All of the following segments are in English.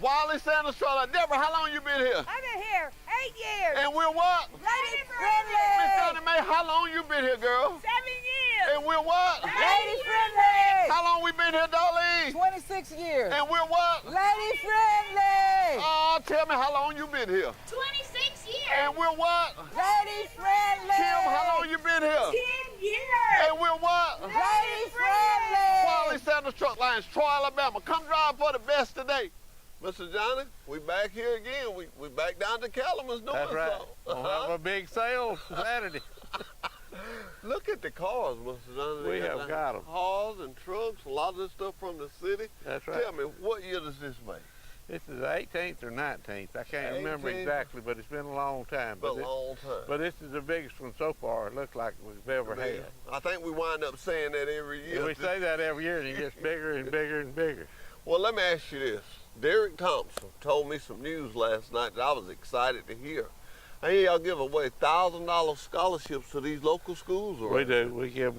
Wally Sanders Truck. Deborah, how long you been here? I've been here 8 years. And we're what? Lady Miss friendly. Fannie Mae, how long you been here, girl? 7 years. And we're what? Lady friendly. How long we been here, Darlene? 26 years. And we're what? Lady friendly. Oh, tell me how long you been here? 26 years. And we're what? Lady friendly. Kim, how long you been here? 10 years. And we're what? Lady friendly. Wally Sanders Truck Lines, Troy, Alabama. Come drive for the best today. Mr. Johnny, we back here again. We back down to Cattleman's doing That's right. something. We'll have a big sale Saturday. Look at the cars, Mr. Johnny. We have got them. Cars and trucks, a lot of this stuff from the city. That's right. Tell me, what year does this make? This is the 18th or 19th. I can't remember 18th. exactly, but it's been a long time. Been a long time. But this is the biggest one so far, it looks like we've ever had. I think we wind up saying that every year. We say that every year, and it gets bigger and bigger and bigger. Well, let me ask you this. Derek Thompson told me some news last night that I was excited to hear. I hear y'all give away $1,000 scholarships to these local schools. We do. We give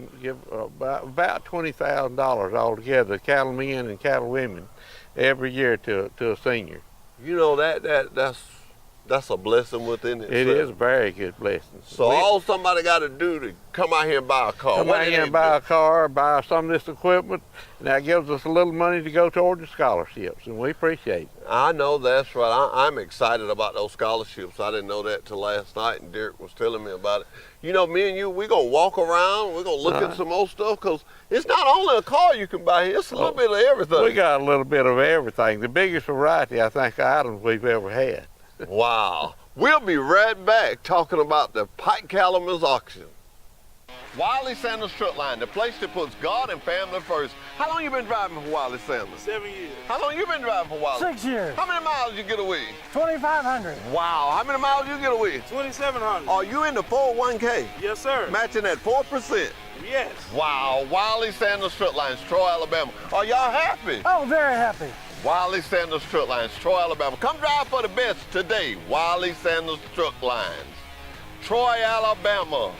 about $20,000 altogether to cattlemen and cattlewomen every year to a senior. You know, that's a blessing within itself. It is a very good blessing. So all somebody got to do to come out here and buy a car. Come out here and buy a car, buy some of this equipment, and that gives us a little money to go toward the scholarships, and we appreciate it. I know that's right. I'm excited about those scholarships. I didn't know that till last night, and Derek was telling me about it. You know, me and you, we're going to walk around, we're going to look at some more stuff, because it's not only a car you can buy here, it's a little bit of everything. We got a little bit of everything. The biggest variety, I think, of items we've ever had. Wow. We'll be right back talking about the Pike Cattleman's auction. Wally Sanders Truck Line, the place that puts God and family first. How long you been driving for Wally Sanders? 7 years. How long you been driving for Wally? 6 years. How many miles you get away? 2,500. Wow. How many miles you get away? 2,700. Are you in the 401k? Yes, sir. Matching at 4%. Yes. Wow. Wally Sanders Truck Lines, Troy, Alabama. Are y'all happy? Oh, very happy. Wally Sanders Truck Lines, Troy, Alabama. Come drive for the best today. Wally Sanders Truck Lines, Troy, Alabama.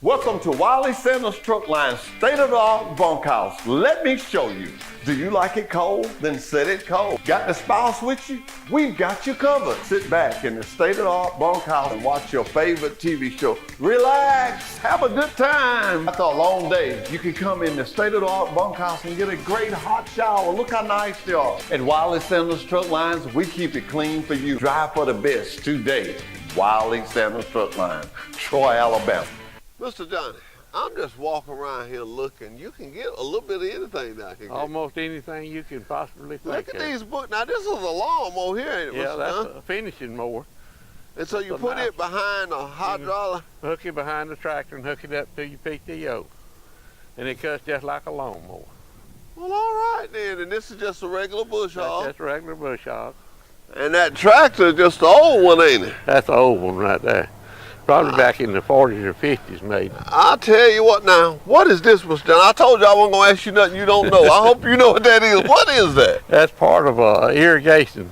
Welcome to Wally Sanders Truck Lines, state-of-the-art bunkhouse. Let me show you. Do you like it cold? Then set it cold. Got the spouse with you? We've got you covered. Sit back in the state-of-the-art bunkhouse and watch your favorite TV show. Relax, have a good time. After a long day, you can come in the state-of-the-art bunkhouse and get a great hot shower. Look how nice they are. At Wally Sanders Truck Lines, we keep it clean for you. Drive for the best today. Wally Sanders Truck Lines, Troy, Alabama. Mr. Johnny, I'm just walking around here looking. You can get a little bit of anything that I can get. Almost anything you can possibly think Look at of. these books. Now, this is a lawnmower here, ain't it, Yeah, Mr. that's Johnny? a finishing mower. And so you put it behind a hydraulic. Hook it behind the tractor and hook it up to your PTO. And it cuts just like a lawnmower. Well, all right then. And this is just a regular bush hog. That's just a regular bush hog. And that tractor is just the old one, ain't it? That's the old one right there. Probably back in the 40s or 50s, maybe. I'll tell you what now. What is this, Mr. Johnny? I told you I wasn't going to ask you nothing you don't know. I hope you know what that is. What is that? That's part of a irrigation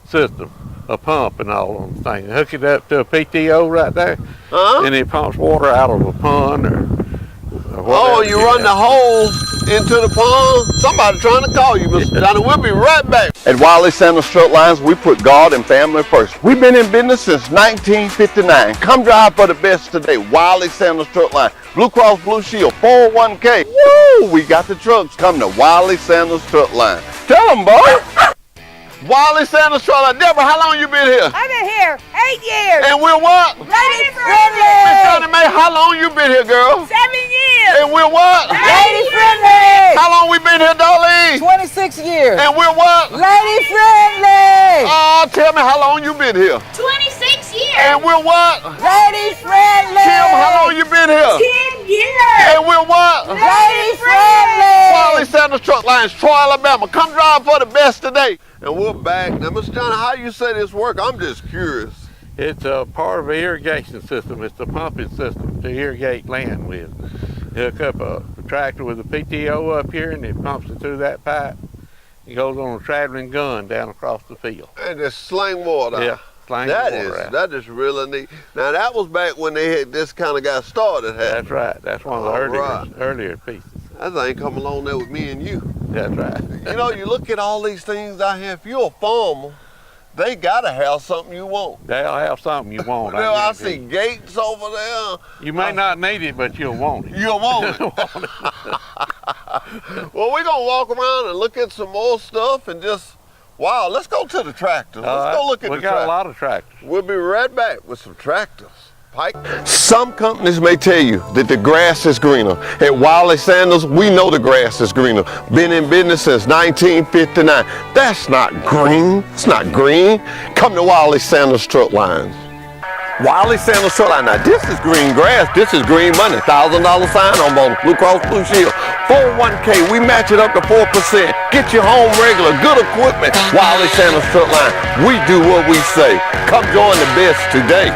system, a pump and all on the thing. Hook it up to a PTO right there, and it pumps water out of a pond or whatever. Oh, you run the hose into the pond? Somebody trying to call you, Mr. Johnny. We'll be right back. At Wally Sanders Truck Lines, we put God and family first. We've been in business since 1959. Come drive for the best today. Wally Sanders Truck Line, Blue Cross Blue Shield, 401k. Woo! We got the trucks. Come to Wally Sanders Truck Line. Tell them, boy. Wally Sanders Truck Line. Deborah, how long you been here? I've been here 8 years. And we're what? Lady Miss friendly. Fannie Mae, how long you been here, girl? 7 years. And we're what? Lady friendly. How long we been here, Darlene? 26 years. And we're what? Lady friendly. Oh, tell me how long you been here? 26 years. And we're what? Lady friendly. Kim, how long you been here? 10 years. And we're what? Lady friendly. Wally Sanders Truck Lines, Troy, Alabama. Come drive for the best today. And we're back. Now, Mr. Johnny, how you say this work? I'm just curious. It's a part of an irrigation system. It's the pumping system to irrigate land with. You hook up a tractor with a PTO up here, and it pumps it through that pipe. It goes on a traveling gun down across the field. And just sling water. Yeah, sling That water out. that is really neat. Now, that was back when they had this kind of got started. That's right. That's one of the All right. earlier pieces. That thing come along there with me and you. That's right. You know, you look at all these things out here. If you're a farmer, they gotta have something you want. They'll have something you want. You know, I guarantee see you. gates over there. You may not need it, but you'll want it. You'll want it. Well, we're gonna walk around and look at some more stuff and just, wow, let's go to the tractors. Let's go look at the We got tractors. a lot of tractors. We'll be right back with some tractors. Pike. Some companies may tell you that the grass is greener. At Wiley Sanders, we know the grass is greener. Been in business since 1959. That's not green. It's not green. Come to Wiley Sanders Truck Lines. Wiley Sanders Truck Line. Now this is green grass. This is green money. $1,000 sign on both Blue Cross Blue Shield. 401k. We match it up to 4%. Get your home regular. Good equipment. Wiley Sanders Truck Line. We do what we say. Come join the best today.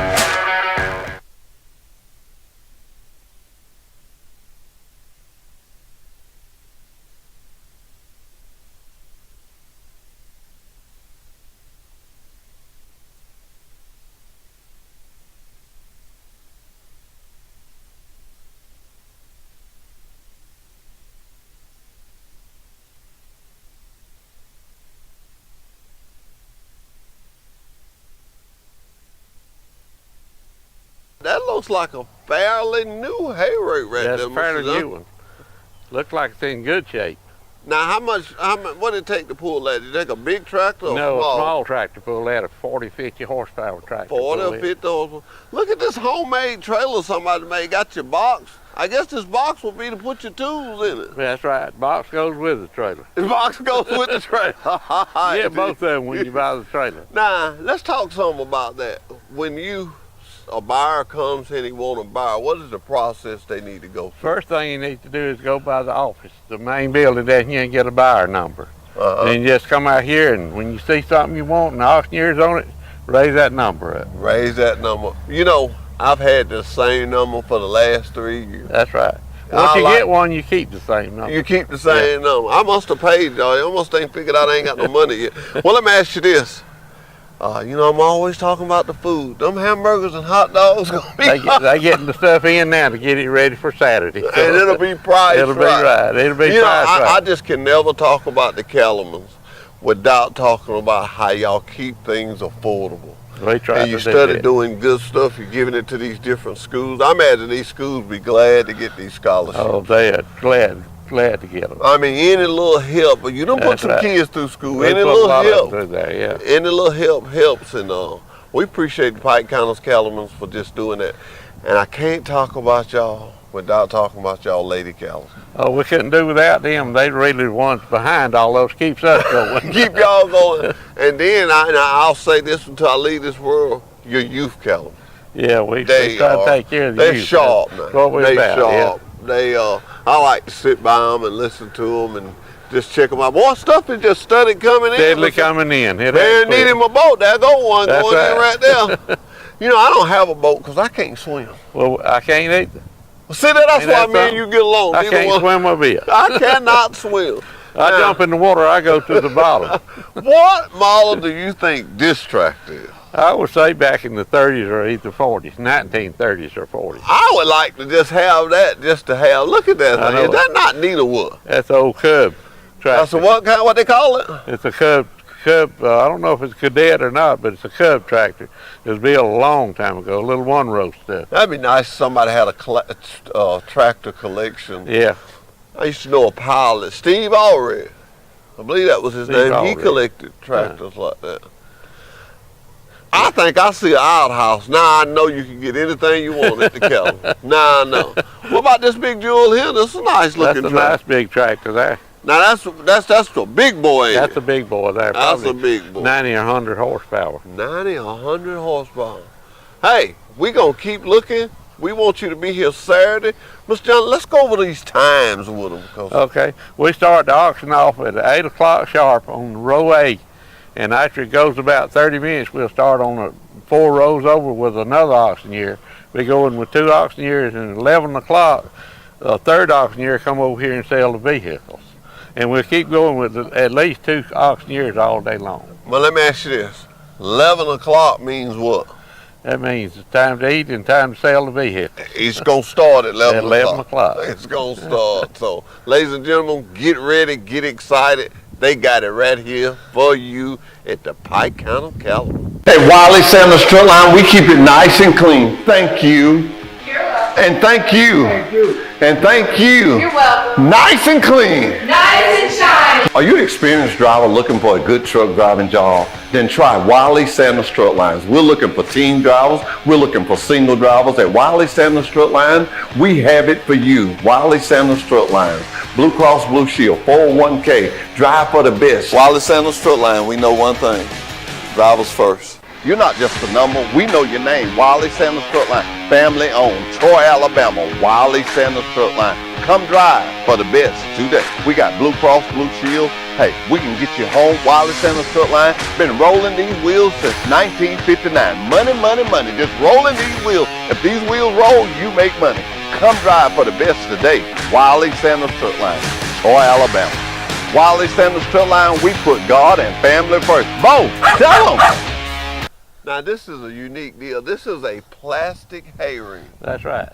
That looks like a fairly new hay rake right That's there. a fairly Mr. Dunn. new one. Looks like it's in good shape. Now, how much, what did it take to pull that? Did you take a big tractor or No, small? a small tractor pull that, a 40, 50 horsepower tractor. 40 pull or it. 50 horsepower. Look at this homemade trailer somebody made. Got your box. I guess this box will be to put your tools in it. That's right. Box goes with the trailer. The box goes with the trailer. Yeah, both of them when you buy the trailer. Now, let's talk some about that. When a buyer comes and he want to buy, what is the process they need to go through? First thing you need to do is go by the office, the main building, there, and you can get a buyer number. Then you just come out here, and when you see something you want and the auctioneer's on it, raise that number up. Raise that number. You know, I've had the same number for the last 3 years. That's right. Once I you like- get one, you keep the same number. You keep the same number. I must have paid, y'all. You almost ain't figured out I ain't got no money yet. Well, let me ask you this. You know, I'm always talking about the food. Them hamburgers and hot dogs gonna be They getting the stuff in now to get it ready for Saturday. and it'll be priced It'll be right. It'll be You know, priced I right. just can never talk about the Cattlemans without talking about how y'all keep things affordable. We try And you to do study that. doing good stuff. You're giving it to these different schools. I imagine these schools be glad to get these scholarships. Oh, they're glad to get them. I mean, any little help. You don't put That's some right. kids through school. We Any put a little lot of help. them through there, yeah. Any little help helps, and we appreciate the Pike County's Cattlemans for just doing that. And I can't talk about y'all without talking about y'all Lady Cattlemen. Oh, we couldn't do without them. They really the ones behind all those keeps us going. Keep y'all going. And then I'll say this until I leave this world: your youth Cattlemen. Yeah, we They try to are. take care of the They're youth. sharp That's now. what we're They about, sharp. They I like to sit by them and listen to them and just check them out. Boy, stuff is just steady coming in. Steadily coming in. It They ain't need quick. him a boat. There go one That's going in right right. there. You know, I don't have a boat because I can't swim. Well, I can't either. Well, see, that's Ain't why that me and you get along. I Neither can't one- swim a bit. I cannot swim. I Now, jump in the water, I go to the bottom. What model do you think this tractor is? I would say back in the 30s or either 40s, 1930s or 40s. I would like to just have that, just to have. Look at that I thing. know Is that not neat or what? That's old Cub That's tractor. what they call it? It's a Cub. I don't know if it's Cadet or not, but it's a Cub tractor. It was built a long time ago, a little one-row stuff. That'd be nice if somebody had a tractor collection. Yeah, I used to know a pilot, Steve Allred. I believe that was his Steve name. He Allred. collected tractors like that. I think I see an outhouse. Now I know you can get anything you want at the Cattleman. Now I know. What about this big jewel here? This is a nice that's looking a tractor. nice big tractor there. Now that's the big boy. Ain't That's it? a big boy there. That's a Probably big boy. 90 or 100 horsepower. 90, 100 horsepower. Hey, we gonna keep looking. We want you to be here Saturday. Mr. John, let's go over these times with them. Okay, we start the auction off at 8 o'clock sharp on row A. And after it goes about 30 minutes, we'll start on 4 rows over with another auctioneer. We go in with 2 auctioneers, and at 11 o'clock, the third auctioneer come over here and sell the vehicles. And we'll keep going with at least 2 auctioneers all day long. Well, let me ask you this. 11 o'clock means what? That means it's time to eat and time to sell the vehicle. It's going to start at 11 At 11 o'clock. It's going to start. So, ladies and gentlemen, get ready, get excited. They got it right here for you at the Pike County, Cattleman. Hey, Wiley Sanders Truck Line, we keep it nice and clean. Thank you. You're welcome. And thank you. And thank you. You're welcome. Nice and clean. Nice and shiny. Are you an experienced driver looking for a good truck driving job? Then try Wiley Sanders Truck Lines. We're looking for team drivers. We're looking for single drivers. At Wiley Sanders Truck Line, we have it for you. Wiley Sanders Truck Lines. Blue Cross Blue Shield, 401k, drive for the best. Wiley Sanders Truck Line, we know one thing, drivers first. You're not just a number, we know your name. Wiley Sanders Truck Line, family owned, Troy, Alabama. Wiley Sanders Truck Line. Come drive for the best today. We got Blue Cross Blue Shield. Hey, we can get you home. Wiley Sanders Truck Line been rolling these wheels since 1959. Money, money, money, just rolling these wheels. If these wheels roll, you make money. Come drive for the best today. Wiley Sanders Truck Line, Troy, Alabama. Wiley Sanders Truck Line, we put God and family first. Bo, tell them. Now this is a unique deal. This is a plastic hay ring. That's right.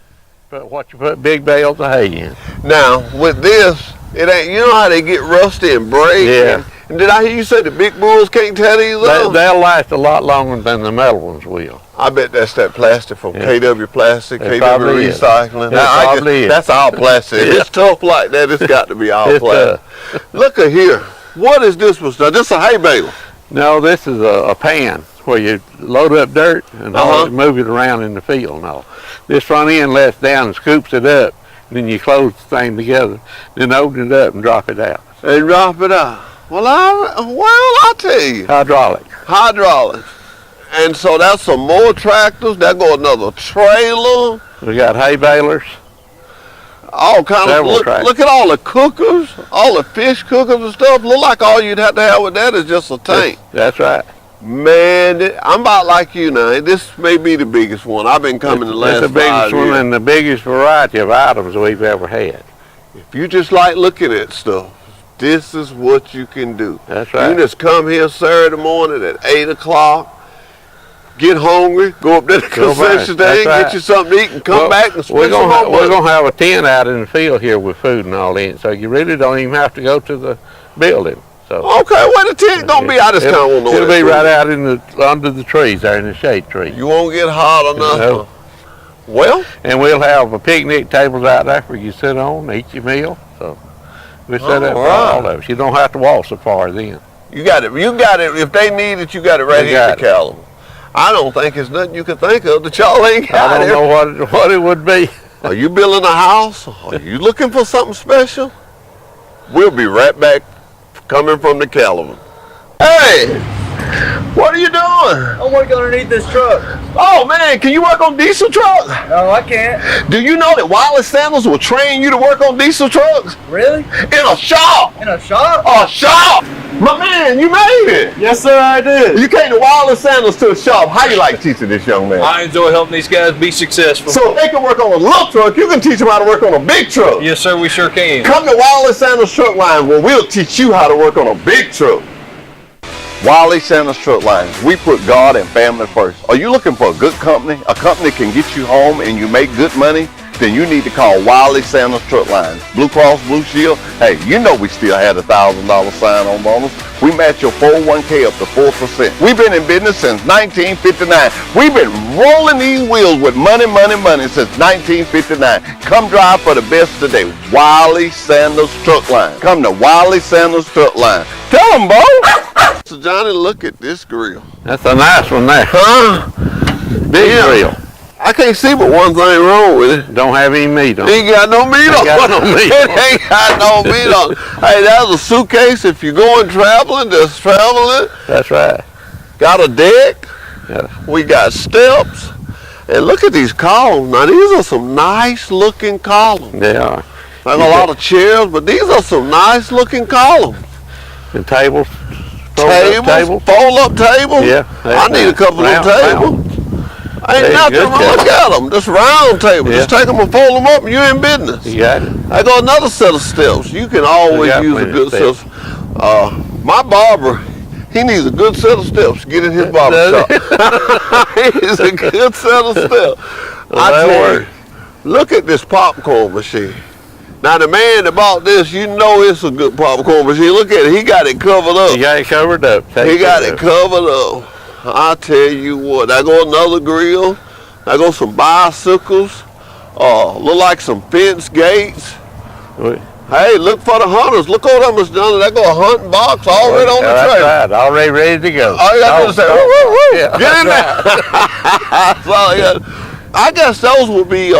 But what you put big bales of hay in. Now with this, it ain't. You know how they get rusty and break. Yeah. And did I hear you say the big bulls can't tear these up? They'll last a lot longer than the metal ones will. I bet that's that plastic from KW Plastic, It KW probably is. Recycling. It Now, probably is. that's all plastic. It's tough like that. It's got to be all It's plastic. Look at here. What is this? Now, this is a hay bale. No, this is a pan where you load up dirt and move it around in the field and all. This front end lets down and scoops it up, and then you close the thing together, then open it up and drop it out. And drop it out. Well, I'll tell you. Hydraulics. And so that's some more tractors. There go another trailer. We got hay balers. All kind of, look at all the cookers, all the fish cookers and stuff. Look like all you'd have to have with that is just a tank. That's right. Man, I'm about like you now. This may be the biggest one. I've been coming the last 5 years. It's the biggest one and the biggest variety of items we've ever had. If you just like looking at stuff, this is what you can do. That's right. You just come here Saturday morning at 8 o'clock, get hungry, go up to the concession stand, get you something to eat, and come back and spend some more money. We're going to have a tent out in the field here with food and all in, so you really don't even have to go to the building. So okay, where the tent gonna be? I just kind of want to know. It'll be right out in under the trees there in the shade tree. You won't get hot or nothing. No. Well, and we'll have a picnic tables out there for you to sit on, eat your meal. So we set up for all of us. You don't have to walk so far then. You got it. You got it. If they need it, you got it right here in Cattleman. I don't think it's nothing you can think of that y'all ain't got. I don't know what it would be. Are you building a house? Are you looking for something special? We'll be right back. Coming from the Cattleman. Hey, what are you doing? I'm working underneath this truck. Oh man, can you work on diesel trucks? No, I can't. Do you know that Wiley Sanders will train you to work on diesel trucks? Really? In a shop. In a shop? A shop. My man, you made it. Yes, sir, I did. You came to Wiley Sanders to a shop. How you like teaching this young man? I enjoy helping these guys be successful. So if they can work on a little truck, you can teach them how to work on a big truck. Yes, sir, we sure can. Come to Wiley Sanders Truck Line where we'll teach you how to work on a big truck. Wiley Sanders Truck Lines. We put God and family first. Are you looking for a good company? A company that can get you home and you make good money? Then you need to call Wiley Sanders Truck Lines. Blue Cross Blue Shield. Hey, you know we still had a $1,000 sign-on bonus. We match your 401k up to 4%. We've been in business since 1959. We've been rolling these wheels with money, money, money since 1959. Come drive for the best today. Wiley Sanders Truck Line. Come to Wiley Sanders Truck Line. Tell them, Bo. So Johnny, look at this grill. That's a nice one there. Huh? Big grill. I can't see but one thing wrong with it. Don't have any meat on it. Ain't got no meat on it. It ain't got no meat on it. Hey, that's a suitcase if you're going traveling, just traveling. That's right. Got a deck. Yeah. We got steps. And look at these columns. Now, these are some nice looking columns. They are. There's a lot of chairs, but these are some nice looking columns. And tables. Tables. Fold up tables. Yeah. I need a couple of tables. Ain't nothing wrong. Look at them. Just round tables. Yeah. Just take them and fold them up and you're in business. You got it. I got another set of steps. You can always use a good set. My barber, He needs a good set of steps to get in his barber shop. He needs a good set of steps. I tell you, look at this popcorn machine. Now the man that bought this, you know it's a good popcorn machine. Look at it, he got it covered up. He got it covered up. He got it covered up. I tell you what, there go another grill. There go some bicycles. Look like some fence gates. Hey, look for the hunters. Look over there, Mr. Johnson. There go a hunting box already on the trailer. That's right. Already ready to go. All you got to do is say, woo, woo, woo. Yeah, Get in there. That's all you got. I guess those would be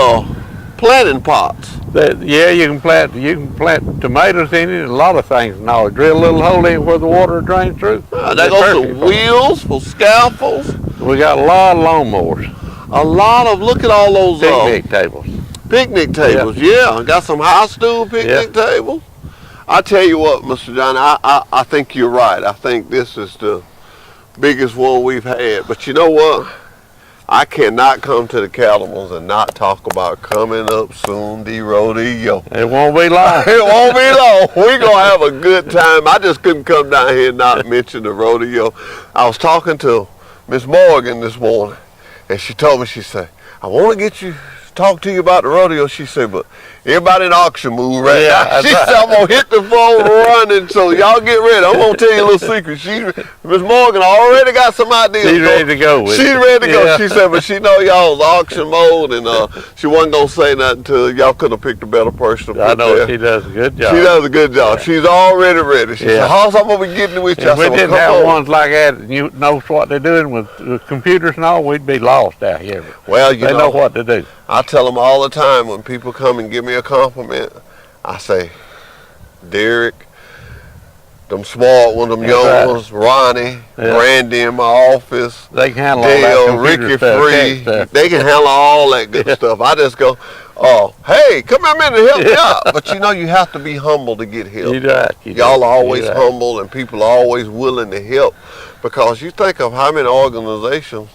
planting pots. Yeah, you can plant tomatoes in it, a lot of things. Now drill a little hole in where the water drains through. There go some wheels for scaffolds. We got a lot of lawnmowers. A lot of, look at all those picnic tables. Picnic tables, yeah. Got some high stool picnic tables. I tell you what, Mr. Johnny, I think you're right. I think this is the biggest one we've had. But you know what? I cannot come to the Cattleman's and not talk about coming up soon, the rodeo. It won't be long. It won't be long. We're going to have a good time. I just couldn't come down here and not mention the rodeo. I was talking to Miss Morgan this morning, and she told me, she said, I want to talk to you about the rodeo. She said, but everybody in auction mood right now. She said, I'm going to hit the phone running, so y'all get ready. I'm going to tell you a little secret. Miss Morgan already got some ideas. She's ready to go with it. She's ready to go. She said, but she know y'all was auction mode, and she wasn't going to say nothing till y'all could have picked a better person to put I know there. she does a good job. She does a good job. Yeah. She's already ready. She said, how's I'm going to be getting with you? If we didn't have ones like that and you know what they're doing with computers and all, we'd be lost out here. Well, they know what to do. I tell them all the time when people come and give me a compliment, I say, Derek, them smart ones, them young ones, Ronnie, Randy in my office, they can handle Dale, all that Ricky Free, they can handle all that good stuff. I just go, hey, come here a minute and help me out. But you know, you have to be humble to get help. Y'all are always humble, and people are always willing to help, because you think of how many organizations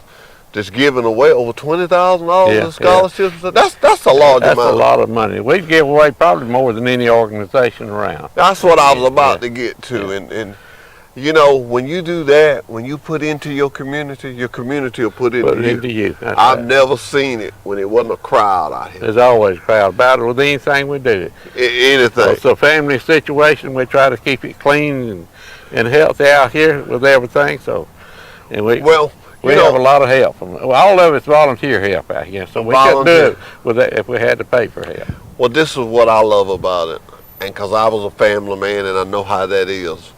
that's giving away over $20,000 in scholarships. Yeah. That's a large amount. That's a lot of money. We'd give away probably more than any organization around. That's what I was about to get to. And you know, when you do that, when you put into your community will put into you. I've never seen it when it wasn't a crowd out here. There's always a crowd about it with anything we do. Anything. It's a family situation. We try to keep it clean and healthy out here with everything. So, and we have a lot of help. All of it's volunteer help out here, so we couldn't do it with that if we had to pay for help. Well, this is what I love about it, and because I was a family man and I know how that is.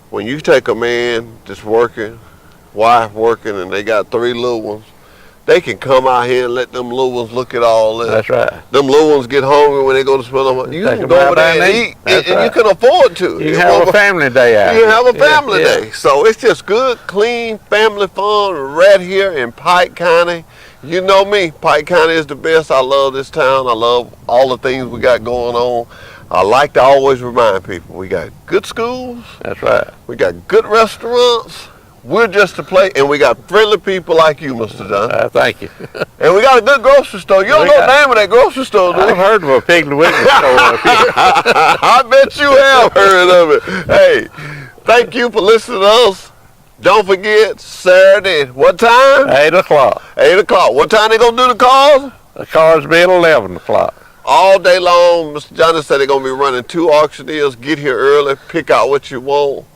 When you take a man that's working, wife working, and they got 3 little ones, they can come out here and let them little ones look at all this. That's right. Them little ones get hungry when they go to spend them. You can go over there and eat, and you can afford to. You can have a family day out. You can have a family day. So it's just good, clean family fun right here in Pike County. You know me, Pike County is the best. I love this town. I love all the things we got going on. I like to always remind people, we got good schools. That's right. We got good restaurants. We're just a place, and we got friendly people like you, Mr. John. Thank you. And we got a good grocery store. You don't know the name of that grocery store, do you? I've heard of a Piggly Wiggly store up here. I bet you have heard of it. Hey, thank you for listening to us. Don't forget, Saturday, what time? 8 o'clock. 8 o'clock. What time they going to do the cars? The cars be at 11 o'clock. All day long. Mr. Johnny said they're going to be running 2 auctioneers. Get here early. Pick out what you want.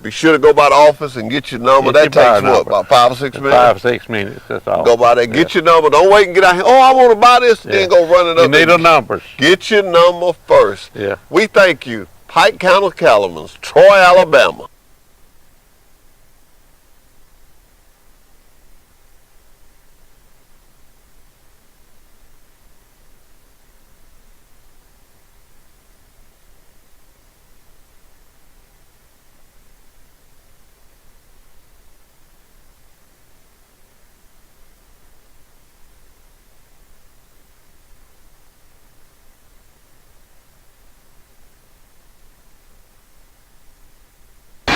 Be sure to go by the office and get your number. That takes what, about 5 or 6 minutes? 5 or 6 minutes, that's all. Go by there, get your number. Don't wait and get out here. Oh, I want to buy this. Then go running up. You need a numbers. Get your number first. Yeah. We thank you. Pike County Cattleman's, Troy, Alabama.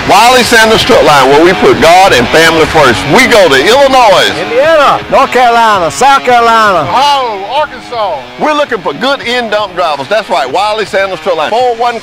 Wiley Sanders Truck Line, where we put God and family first. We go to Illinois, Indiana, North Carolina, South Carolina, Ohio, Arkansas. We're looking for good end dump drivers. That's right, Wiley Sanders Truck Line. 414